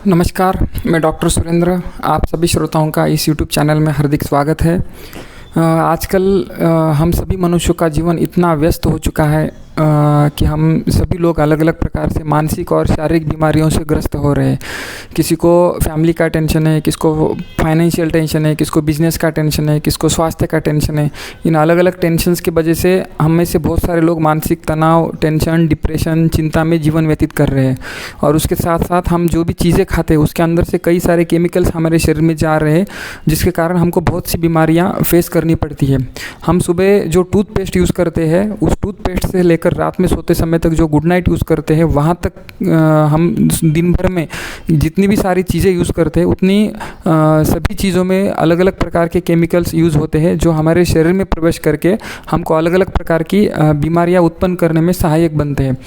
नमस्कार, मैं डॉक्टर सुरेंद्र। आप सभी श्रोताओं का इस यूट्यूब चैनल में हार्दिक स्वागत है। आजकल हम सभी मनुष्यों का जीवन इतना व्यस्त हो चुका है कि हम सभी लोग अलग अलग प्रकार से मानसिक और शारीरिक बीमारियों से ग्रस्त हो रहे हैं। किसी को फैमिली का टेंशन है, किसको फाइनेंशियल टेंशन है, किसको बिजनेस का टेंशन है, किसको स्वास्थ्य का टेंशन है। इन अलग अलग टेंशन्स की वजह से हम में से बहुत सारे लोग मानसिक तनाव, टेंशन, डिप्रेशन, चिंता में जीवन व्यतीत कर रहे हैं। और उसके साथ साथ हम जो भी चीज़ें खाते हैं उसके अंदर से कई सारे केमिकल्स हमारे शरीर में जा रहे हैं, जिसके कारण हमको बहुत सी बीमारियाँ फेस करनी पड़ती है। हम सुबह जो टूथपेस्ट यूज़ करते हैं, उस टूथपेस्ट से लेकर रात में सोते समय तक जो गुड नाइट यूज़ करते हैं, वहाँ तक हम दिन भर में जितनी भी सारी चीज़ें यूज़ करते हैं उतनी सभी चीज़ों में अलग अलग प्रकार के केमिकल्स यूज़ होते हैं, जो हमारे शरीर में प्रवेश करके हमको अलग अलग प्रकार की बीमारियाँ उत्पन्न करने में सहायक बनते हैं।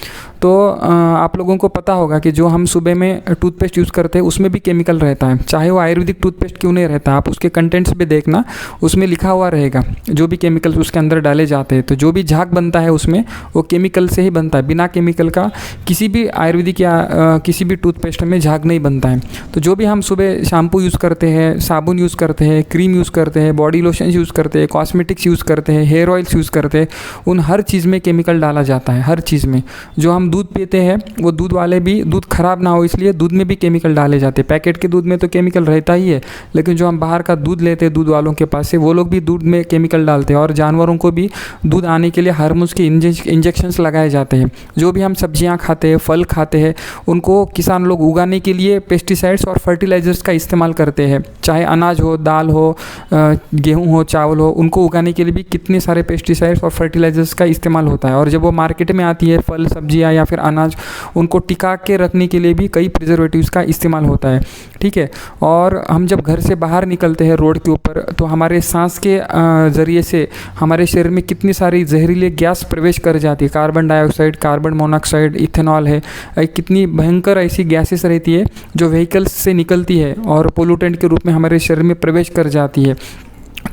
तो आप लोगों को पता होगा कि जो हम सुबह में टूथपेस्ट यूज़ करते हैं उसमें भी केमिकल रहता है, चाहे वो आयुर्वेदिक टूथपेस्ट क्यों नहीं रहता। आप उसके कंटेंट्स पे देखना, उसमें लिखा हुआ रहेगा जो भी केमिकल्स उसके अंदर डाले जाते हैं। तो जो भी झाग बनता है उसमें वो केमिकल से ही बनता है। बिना केमिकल का किसी भी आयुर्वेदिक या किसी भी टूथपेस्ट में झाग नहीं बनता है। तो जो भी हम सुबह शैम्पू यूज़ करते हैं, साबुन यूज़ करते हैं, क्रीम यूज़ करते हैं, बॉडी लोशन यूज़ करते हैं, कॉस्मेटिक्स यूज़ करते हैं, हेयर ऑयल्स यूज़ करते हैं, उन हर चीज़ में केमिकल डाला जाता है। हर चीज़ में जो हम दूध पीते हैं, वो दूध वाले भी दूध ख़राब ना हो इसलिए दूध में भी केमिकल डाले जाते हैं। पैकेट के दूध में तो केमिकल रहता ही है, लेकिन जो हम बाहर का दूध लेते हैं दूध वालों के पास से, वो लोग भी दूध में केमिकल डालते हैं। और जानवरों को भी दूध आने के लिए हार्मोन्स के इंजेक्शंस लगाए जाते हैं। जो भी हम सब्जियां खाते हैं, फल खाते हैं, उनको किसान लोग उगाने के लिए पेस्टिसाइड्स और फर्टिलाइजर्स का इस्तेमाल करते हैं। चाहे अनाज हो, दाल हो, गेहूँ हो, चावल हो, उनको उगाने के लिए भी कितने सारे पेस्टिसाइड्स और फर्टिलाइजर्स का इस्तेमाल होता है। और जब वो मार्केट में आती है फल, सब्जियाँ या फिर अनाज, उनको टिका के रखने के लिए भी कई प्रिजर्वेटिव्स का इस्तेमाल होता है। ठीक है। और हम जब घर से बाहर निकलते हैं रोड के ऊपर, तो हमारे सांस के ज़रिए से हमारे शरीर में कितनी सारी जहरीले गैस प्रवेश कर जाती है। Carbon dioxide, carbon monoxide, ethanol है, कितनी भयंकर ऐसी गैसेस रहती है जो व्हीकल्स से निकलती है और पोल्यूटेंट के रूप में हमारे शरीर में प्रवेश कर जाती है।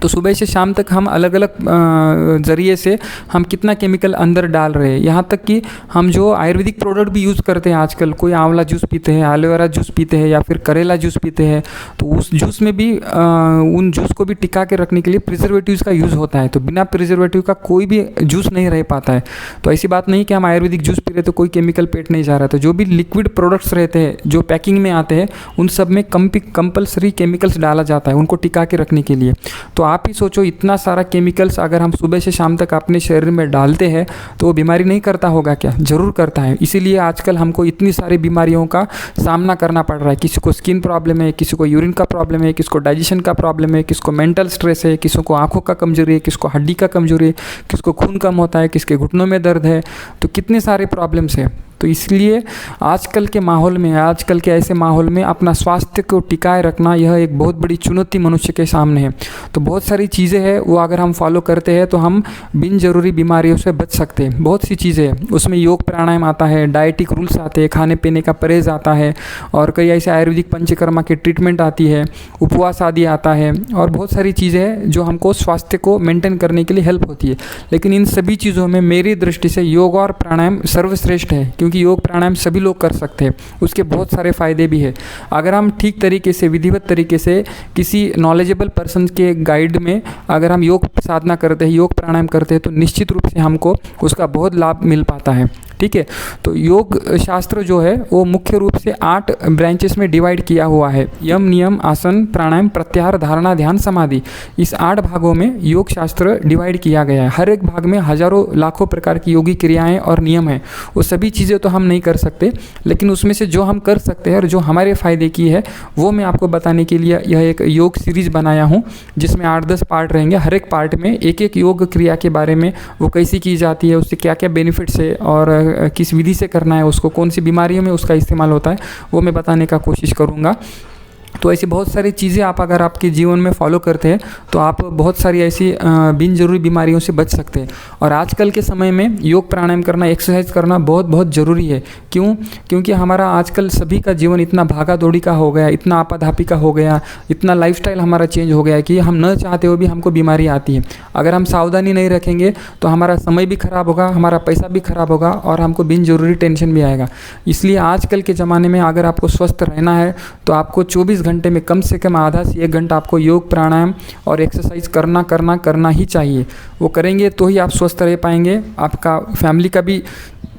तो सुबह से शाम तक हम अलग अलग ज़रिए से हम कितना केमिकल अंदर डाल रहे हैं। यहाँ तक कि हम जो आयुर्वेदिक प्रोडक्ट भी यूज़ करते हैं आजकल, कोई आंवला जूस पीते हैं, एलोवेरा जूस पीते हैं या फिर करेला जूस पीते हैं, तो उस जूस में भी उन जूस को भी टिका के रखने के लिए प्रिजर्वेटिव्स का यूज़ होता है। तो बिना प्रिजर्वेटिव का कोई भी जूस नहीं रह पाता है। तो ऐसी बात नहीं कि हम आयुर्वेदिक जूस पी रहे तो कोई केमिकल पेट नहीं जा रहा। तो जो भी लिक्विड प्रोडक्ट्स रहते हैं जो पैकिंग में आते हैं, उन सब में कंपल्सरी केमिकल्स डाला जाता है उनको टिका के रखने के लिए। तो आप ही सोचो, इतना सारा केमिकल्स अगर हम सुबह से शाम तक अपने शरीर में डालते हैं तो वो बीमारी नहीं करता होगा क्या? ज़रूर करता है। इसीलिए आजकल हमको इतनी सारी बीमारियों का सामना करना पड़ रहा है। किसी को स्किन प्रॉब्लम है, किसी को यूरिन का प्रॉब्लम है, किसी को डाइजेशन का प्रॉब्लम है, किसी को मेंटल स्ट्रेस है, किसी को आंखों का कमजोरी है, किसी को हड्डी का कमजोरी है, किसी को खून कम होता है, किसके घुटनों में दर्द है। तो कितने सारे प्रॉब्लम्स है। तो इसलिए आजकल के माहौल में, आजकल के ऐसे माहौल में अपना स्वास्थ्य को टिकाए रखना यह एक बहुत बड़ी चुनौती मनुष्य के सामने है। तो बहुत सारी चीज़ें हैं वो अगर हम फॉलो करते हैं तो हम बिन जरूरी बीमारियों से बच सकते हैं। बहुत सी चीज़ें हैं उसमें, योग प्राणायाम आता है, डाइटिक रूल्स आते हैं, खाने पीने का परहेज़ आता है, और कई ऐसे आयुर्वेदिक पंचकर्मा की ट्रीटमेंट आती है, उपवास आदि आता है, और बहुत सारी चीज़ें हैं जो हमको स्वास्थ्य को मेंटेन करने के लिए हेल्प होती है। लेकिन इन सभी चीज़ों में मेरी दृष्टि से योग और प्राणायाम सर्वश्रेष्ठ है, क्योंकि योग प्राणायाम सभी लोग कर सकते हैं। उसके बहुत सारे फ़ायदे भी है। अगर हम ठीक तरीके से, विधिवत तरीके से किसी नॉलेजेबल पर्सन के गाइड में अगर हम योग साधना करते हैं, योग प्राणायाम करते हैं, तो निश्चित रूप से हमको उसका बहुत लाभ मिल पाता है। ठीक है। तो योग शास्त्र जो है वो मुख्य रूप से 8 ब्रांचेस में डिवाइड किया हुआ है। यम, नियम, आसन, प्राणायाम, प्रत्याहार, धारणा, ध्यान, समाधि, इस 8 भागों में योग शास्त्र डिवाइड किया गया है। हर एक भाग में हजारों लाखों प्रकार की योगी क्रियाएं और नियम हैं। वो सभी चीज़ें तो हम नहीं कर सकते, लेकिन उसमें से जो हम कर सकते हैं और जो हमारे फ़ायदे की है वो मैं आपको बताने के लिए यह एक योग सीरीज़ बनाया हूँ, जिसमें 8-10 पार्ट रहेंगे। हर एक पार्ट में एक एक योग क्रिया के बारे में, वो कैसी की जाती है, उससे क्या क्या बेनिफिट्स है और किस विधि से करना है, उसको कौन सी बीमारियों में उसका इस्तेमाल होता है, वो मैं बताने का कोशिश करूँगा। तो ऐसी बहुत सारी चीज़ें आप अगर आपके जीवन में फॉलो करते हैं तो आप बहुत सारी ऐसी बिन ज़रूरी बीमारियों से बच सकते हैं। और आजकल के समय में योग प्राणायाम करना, एक्सरसाइज करना बहुत बहुत ज़रूरी है। क्यों? क्योंकि हमारा आजकल सभी का जीवन इतना भागा दौड़ी का हो गया, इतना आपाधापी का हो गया, इतना लाइफस्टाइल हमारा चेंज हो गया है कि हम न चाहते हुए भी हमको बीमारी आती है। अगर हम सावधानी नहीं रखेंगे तो हमारा समय भी खराब होगा, हमारा पैसा भी खराब होगा और हमको बिन ज़रूरी टेंशन भी आएगा। इसलिए आजकल के ज़माने में अगर आपको स्वस्थ रहना है तो आपको 24 घंटे में कम से कम आधा से 1 घंटा आपको योग प्राणायाम और एक्सरसाइज करना ही चाहिए। वो करेंगे तो ही आप स्वस्थ रह पाएंगे, आपका फैमिली का भी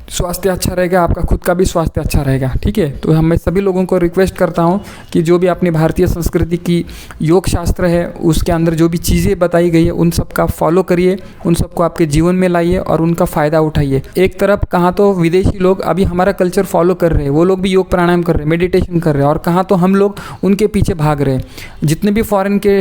स्वास्थ्य अच्छा रहेगा, आपका खुद का भी स्वास्थ्य अच्छा रहेगा। ठीक है, तो मैं सभी लोगों को रिक्वेस्ट करता हूँ कि जो भी अपनी भारतीय संस्कृति की योग शास्त्र है उसके अंदर जो भी चीज़ें बताई गई है उन सब का फॉलो करिए, उन सबको आपके जीवन में लाइए और उनका फ़ायदा उठाइए। एक तरफ कहाँ तो विदेशी लोग अभी हमारा कल्चर फॉलो कर रहे हैं, वो लोग भी योग प्राणायाम कर रहे हैं, मेडिटेशन कर रहे हैं, और कहाँ तो हम लोग उनके पीछे भाग रहे हैं। जितने भी फॉरेन के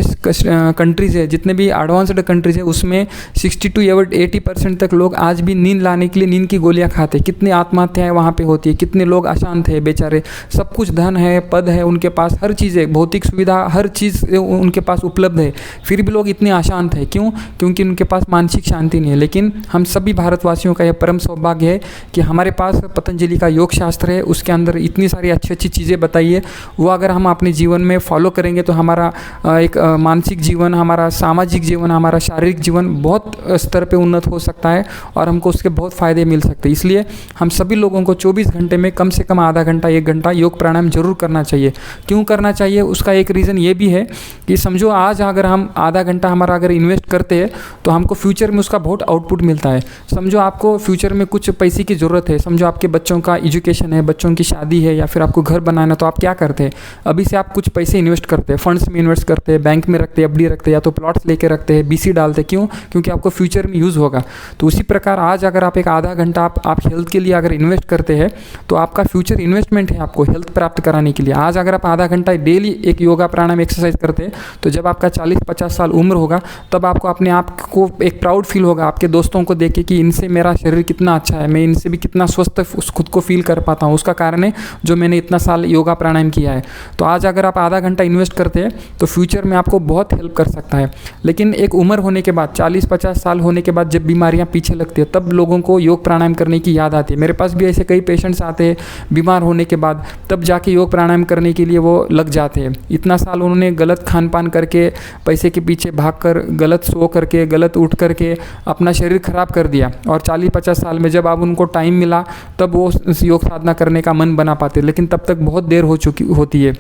कंट्रीज़ है, जितने भी एडवांस्ड कंट्रीज़ है, उसमें 60 to 80% तक लोग आज भी नींद लाने के लिए नींद की गोलियाँ खाते। कितनी आत्महत्याएं वहाँ पे होती है, कितने लोग अशांत है बेचारे। सब कुछ धन है, पद है उनके पास, हर चीज़ है, भौतिक सुविधा हर चीज़ उनके पास उपलब्ध है, फिर भी लोग इतने अशांत है। क्यों? क्योंकि उनके पास मानसिक शांति नहीं है। लेकिन हम सभी भारतवासियों का यह परम सौभाग्य है कि हमारे पास पतंजलि का योग शास्त्र है, उसके अंदर इतनी सारी अच्छी अच्छी चीज़ें बताई है। वो अगर हम अपने जीवन में फॉलो करेंगे तो हमारा एक मानसिक जीवन, हमारा सामाजिक जीवन, हमारा शारीरिक जीवन बहुत स्तर पे उन्नत हो सकता है और हमको उसके बहुत फ़ायदे मिल सकते हैं। इसलिए हम सभी लोगों को 24 घंटे में कम से कम आधा घंटा 1 घंटा योग प्राणायाम जरूर करना चाहिए। क्यों करना चाहिए? उसका एक रीज़न ये भी है कि समझो आज अगर हम आधा घंटा हमारा अगर इन्वेस्ट करते हैं तो हमको फ्यूचर में उसका बहुत आउटपुट मिलता है। समझो आपको फ्यूचर में कुछ पैसे की ज़रूरत है, समझो आपके बच्चों का एजुकेशन है, बच्चों की शादी है, या फिर आपको घर बनाना, तो आप क्या करते हैं? अभी से आप कुछ पैसे इन्वेस्ट करते हैं, फंड्स में इन्वेस्ट करते हैं, बैंक में रखते हैं, एफडी रखते हैं, या तो प्लॉट्स लेके रखते हैं, बीसी डालते हैं। क्यों? क्योंकि आपको फ्यूचर में यूज़ होगा। तो उसी प्रकार आज अगर आप एक आधा घंटा आप हेल्थ के लिए अगर इन्वेस्ट करते हैं तो आपका फ्यूचर इन्वेस्टमेंट है आपको हेल्थ प्राप्त कराने के लिए। आज अगर आप आधा घंटा डेली एक योगा प्राणायाम एक्सरसाइज करते हैं तो जब आपका 40-50 साल उम्र होगा तब आपको अपने आप को एक प्राउड फील होगा आपके दोस्तों को देख के कि इनसे मेरा शरीर कितना अच्छा है, मैं इनसे भी कितना स्वस्थ खुद को फील कर पाता हूँ। उसका कारण है जो मैंने इतना साल योगा प्राणायाम किया है। तो आज अगर आप आधा घंटा इन्वेस्ट करते हैं तो फ्यूचर में आपको बहुत हेल्प कर सकता है। लेकिन एक उम्र होने के बाद 40-50 साल होने के बाद जब बीमारियाँ पीछे लगती है तब लोगों को योग प्राणायाम करने की याद आती है। मेरे पास भी ऐसे कई पेशेंट्स आते हैं बीमार होने के बाद, तब जाके योग प्राणायाम करने के लिए वो लग जाते हैं। इतना साल उन्होंने गलत खान पान करके, पैसे के पीछे भागकर, गलत सो करके, गलत उठ करके अपना शरीर खराब कर दिया, और 40-50 साल में जब अब उनको टाइम मिला तब वो योग साधना करने का मन बना पाते, लेकिन तब तक बहुत देर हो चुकी होती है।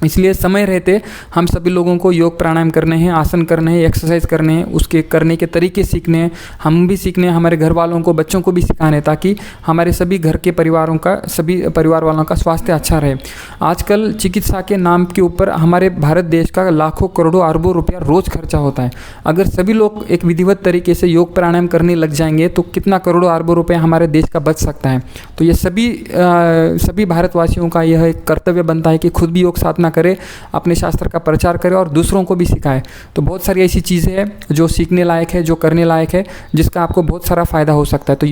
इसलिए समय रहते हम सभी लोगों को योग प्राणायाम करने हैं, आसन करने हैं, एक्सरसाइज करने हैं, उसके करने के तरीके सीखने हैं, हम भी सीखने हैं, हमारे घर वालों को, बच्चों को भी सिखाने हैं, ताकि हमारे सभी घर के परिवारों का, सभी परिवार वालों का स्वास्थ्य अच्छा रहे। आजकल चिकित्सा के नाम के ऊपर हमारे भारत देश का लाखों करोड़ों अरबों रुपया रोज़ खर्चा होता है। अगर सभी लोग एक विधिवत तरीके से योग प्राणायाम करने लग जाएंगे तो कितना करोड़ों अरबों रुपये हमारे देश का बच सकता है। तो ये सभी भारतवासियों का यह एक कर्तव्य बनता है कि खुद भी योग साधना करे, अपने शास्त्र का प्रचार करे और दूसरों को भी सिखाए। तो बहुत सारी ऐसी चीज़ें हैं जो सीखने लायक है, जो करने लायक है, जिसका आपको बहुत सारा फ़ायदा हो सकता है। तो